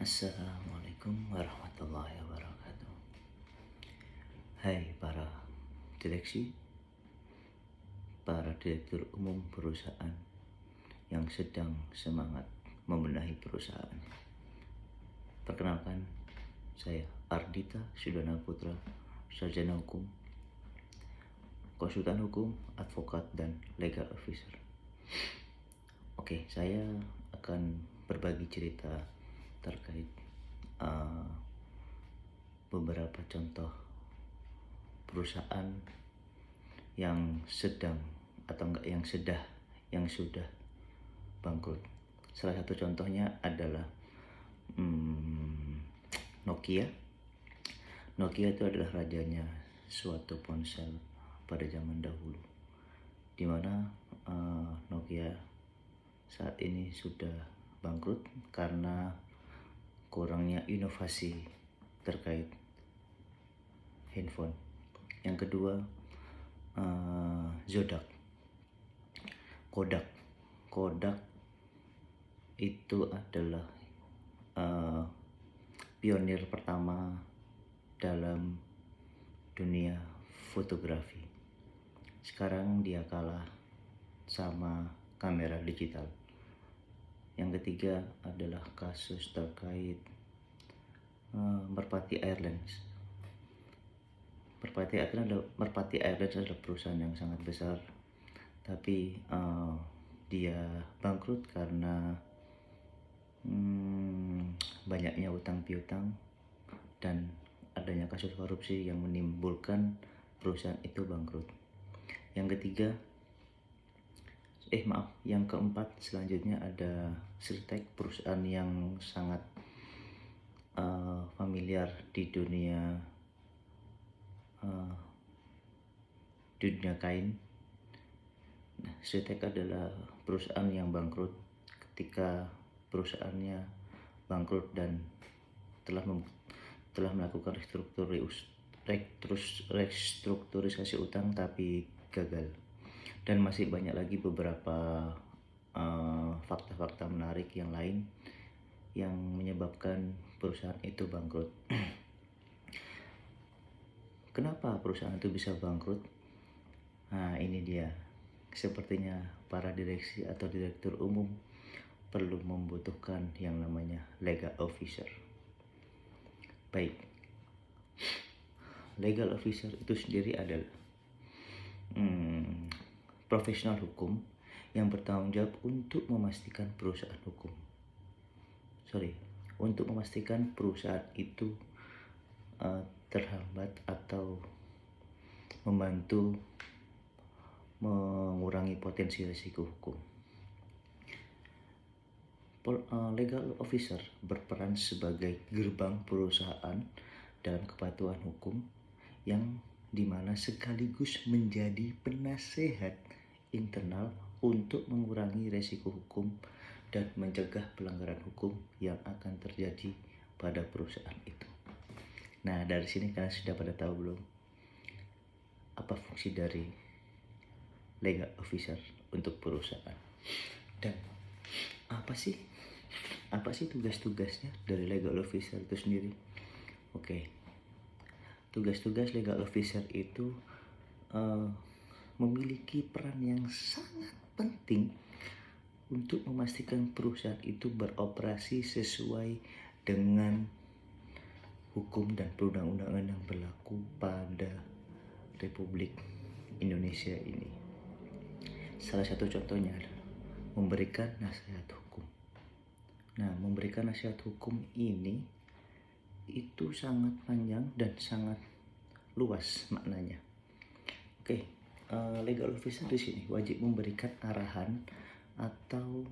Assalamualaikum warahmatullahi wabarakatuh. Hai para direksi, para direktur umum perusahaan yang sedang semangat membenahi perusahaan. Perkenalkan, saya Ardita Sudana Putra, sarjana hukum, konsultan hukum, advokat, dan legal officer. Oke, saya akan berbagi cerita terkait beberapa contoh perusahaan yang sedang atau enggak yang sudah bangkrut. Salah satu contohnya adalah Nokia. Nokia itu adalah rajanya suatu ponsel pada zaman dahulu, dimana Nokia saat ini sudah bangkrut karena kurangnya inovasi terkait handphone. Yang kedua, Kodak itu adalah pionir pertama dalam dunia fotografi. Sekarang dia kalah sama kamera digital. Yang ketiga adalah kasus terkait Merpati Airlines. Merpati Airlines adalah perusahaan yang sangat besar, tapi dia bangkrut karena banyaknya utang piutang dan adanya kasus korupsi yang menimbulkan perusahaan itu bangkrut. Yang keempat selanjutnya ada Sritek, perusahaan yang sangat familiar di dunia kain. Sritek adalah perusahaan yang bangkrut. Ketika perusahaannya bangkrut dan telah melakukan restrukturisasi utang tapi gagal. Dan masih banyak lagi beberapa fakta-fakta menarik yang lain yang menyebabkan perusahaan itu bangkrut. Kenapa perusahaan itu bisa bangkrut? Nah, ini dia. Sepertinya para direksi atau direktur umum perlu membutuhkan yang namanya legal officer. Baik, legal officer itu sendiri adalah profesional hukum yang bertanggung jawab untuk memastikan perusahaan itu terhambat atau membantu mengurangi potensi risiko hukum. Legal officer berperan sebagai gerbang perusahaan dalam kepatuhan hukum, yang dimana sekaligus menjadi penasehat internal untuk mengurangi risiko hukum dan mencegah pelanggaran hukum yang akan terjadi pada perusahaan itu. Nah, dari sini kalian sudah pada tahu belum apa fungsi dari legal officer untuk perusahaan, dan apa sih tugas-tugasnya dari legal officer itu sendiri? Oke, tugas-tugas legal officer itu memiliki peran yang sangat penting untuk memastikan perusahaan itu beroperasi sesuai dengan hukum dan perundang-undangan yang berlaku pada Republik Indonesia ini. Salah satu contohnya adalah memberikan nasihat hukum. Nah, memberikan nasihat hukum ini itu sangat panjang dan sangat luas maknanya. Oke, legal officer di sini wajib memberikan arahan atau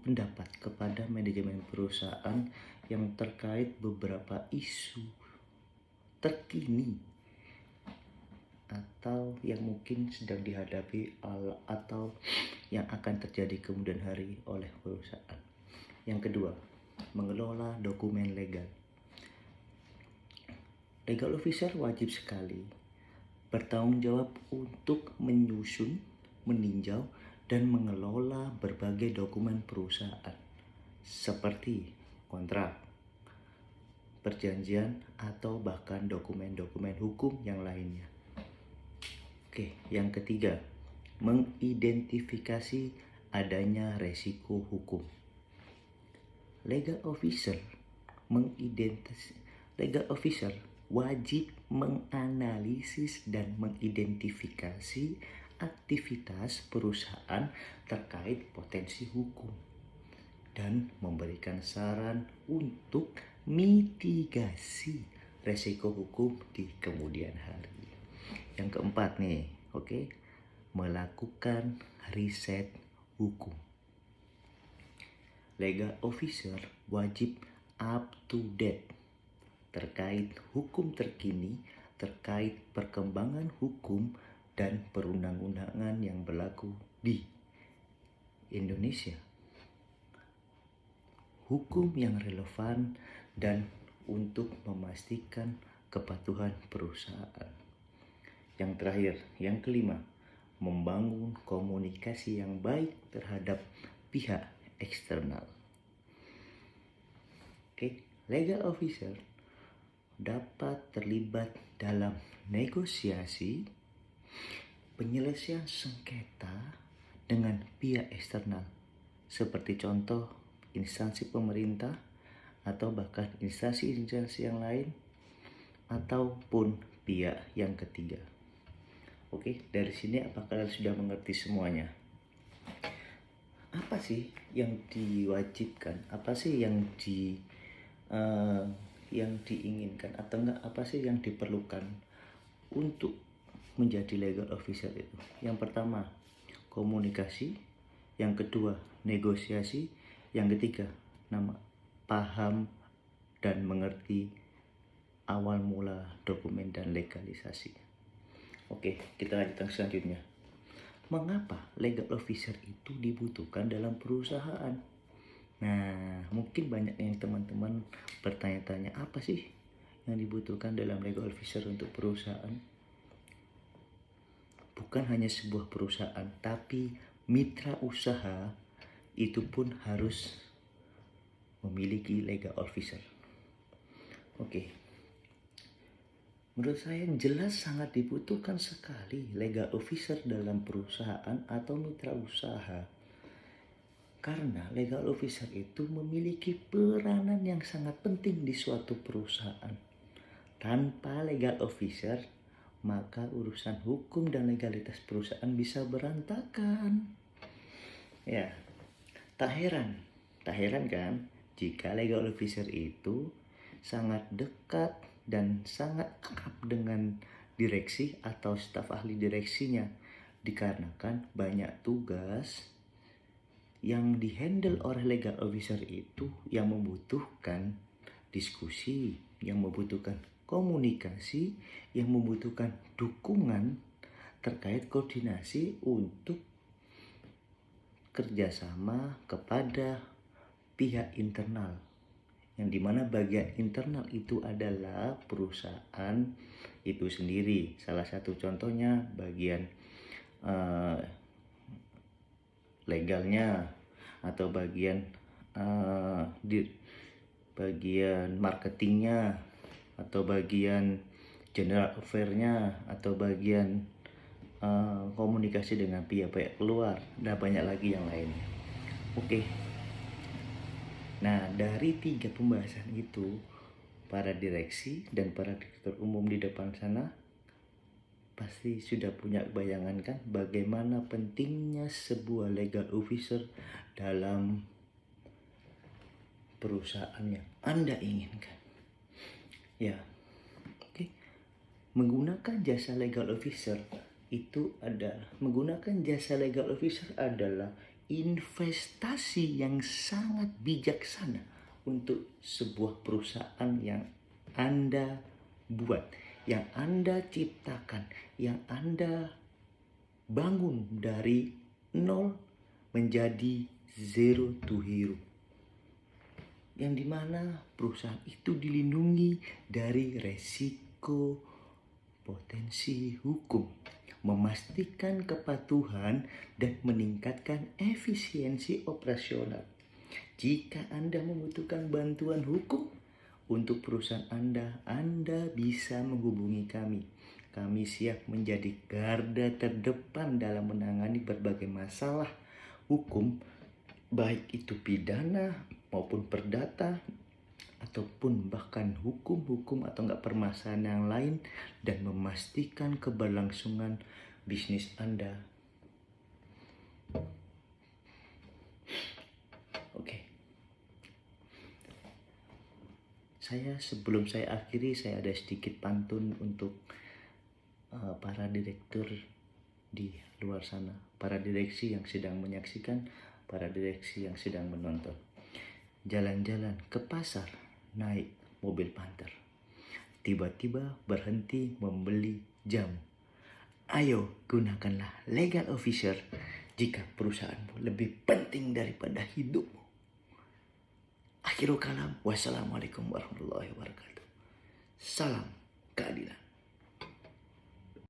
pendapat kepada manajemen perusahaan yang terkait beberapa isu terkini atau yang mungkin sedang dihadapi atau yang akan terjadi kemudian hari oleh perusahaan. Yang kedua, mengelola dokumen legal. Legal officer wajib sekali bertanggung jawab untuk menyusun, meninjau, dan mengelola berbagai dokumen perusahaan seperti kontrak, perjanjian, atau bahkan dokumen-dokumen hukum yang lainnya. Oke, yang ketiga, mengidentifikasi adanya resiko hukum. Legal officer wajib menganalisis dan mengidentifikasi aktivitas perusahaan terkait potensi hukum dan memberikan saran untuk mitigasi resiko hukum di kemudian hari. Yang keempat nih, melakukan riset hukum. Legal officer wajib up to date terkait hukum terkini, terkait perkembangan hukum dan perundang-undangan yang berlaku di Indonesia. Hukum yang relevan dan untuk memastikan kepatuhan perusahaan. Yang terakhir, yang kelima, membangun komunikasi yang baik terhadap pihak eksternal. Legal officer dapat terlibat dalam negosiasi, penyelesaian sengketa dengan pihak eksternal, seperti contoh instansi pemerintah atau bahkan instansi-instansi yang lain ataupun pihak yang ketiga. Dari sini apakah kalian sudah mengerti semuanya? Apa sih yang diwajibkan? Apa sih yang diinginkan atau enggak, apa sih yang diperlukan untuk menjadi legal officer itu? Yang pertama, komunikasi. Yang kedua, negosiasi. Yang ketiga, paham dan mengerti awal mula dokumen dan legalisasi. Kita lanjutkan selanjutnya. Mengapa legal officer itu dibutuhkan dalam perusahaan? Nah, mungkin banyak yang teman-teman bertanya-tanya, apa sih yang dibutuhkan dalam legal officer untuk perusahaan? Bukan hanya sebuah perusahaan, tapi mitra usaha itu pun harus memiliki legal officer. Menurut saya jelas sangat dibutuhkan sekali legal officer dalam perusahaan atau mitra usaha. Karena legal officer itu memiliki peranan yang sangat penting di suatu perusahaan. Tanpa legal officer, maka urusan hukum dan legalitas perusahaan bisa berantakan. Ya, tak heran kan jika legal officer itu sangat dekat dan sangat akrab dengan direksi atau staf ahli direksinya, dikarenakan banyak tugas yang dihandle oleh legal officer itu yang membutuhkan diskusi, yang membutuhkan komunikasi, yang membutuhkan dukungan terkait koordinasi untuk kerjasama kepada pihak internal, yang dimana bagian internal itu adalah perusahaan itu sendiri. Salah satu contohnya bagian legalnya, atau bagian marketingnya, atau bagian general affair-nya, atau bagian komunikasi dengan pihak-pihak luar, dan banyak lagi yang lainnya. Nah, dari 3 pembahasan itu, para direksi dan para direktur umum di depan sana pasti sudah punya bayangan kan bagaimana pentingnya sebuah legal officer dalam perusahaan yang Anda inginkan. Menggunakan jasa legal officer adalah investasi yang sangat bijaksana untuk sebuah perusahaan yang Anda buat, yang Anda ciptakan, yang Anda bangun dari nol menjadi zero to hero, yang dimana perusahaan itu dilindungi dari resiko potensi hukum, memastikan kepatuhan dan meningkatkan efisiensi operasional. Jika Anda membutuhkan bantuan hukum untuk perusahaan Anda bisa menghubungi kami. Kami siap menjadi garda terdepan dalam menangani berbagai masalah hukum, baik itu pidana maupun perdata, ataupun bahkan hukum atau enggak permasalahan yang lain, dan memastikan keberlangsungan bisnis Anda. Oke. Sebelum saya akhiri, saya ada sedikit pantun untuk para direktur di luar sana, para direksi yang sedang menyaksikan, para direksi yang sedang menonton. Jalan-jalan ke pasar naik mobil Panther, tiba-tiba berhenti membeli jamu. Ayo gunakanlah Legal Officer jika perusahaanmu lebih penting daripada hidupmu. Akhirul kalam, wassalamualaikum warahmatullahi wabarakatuh. Salam keadilan.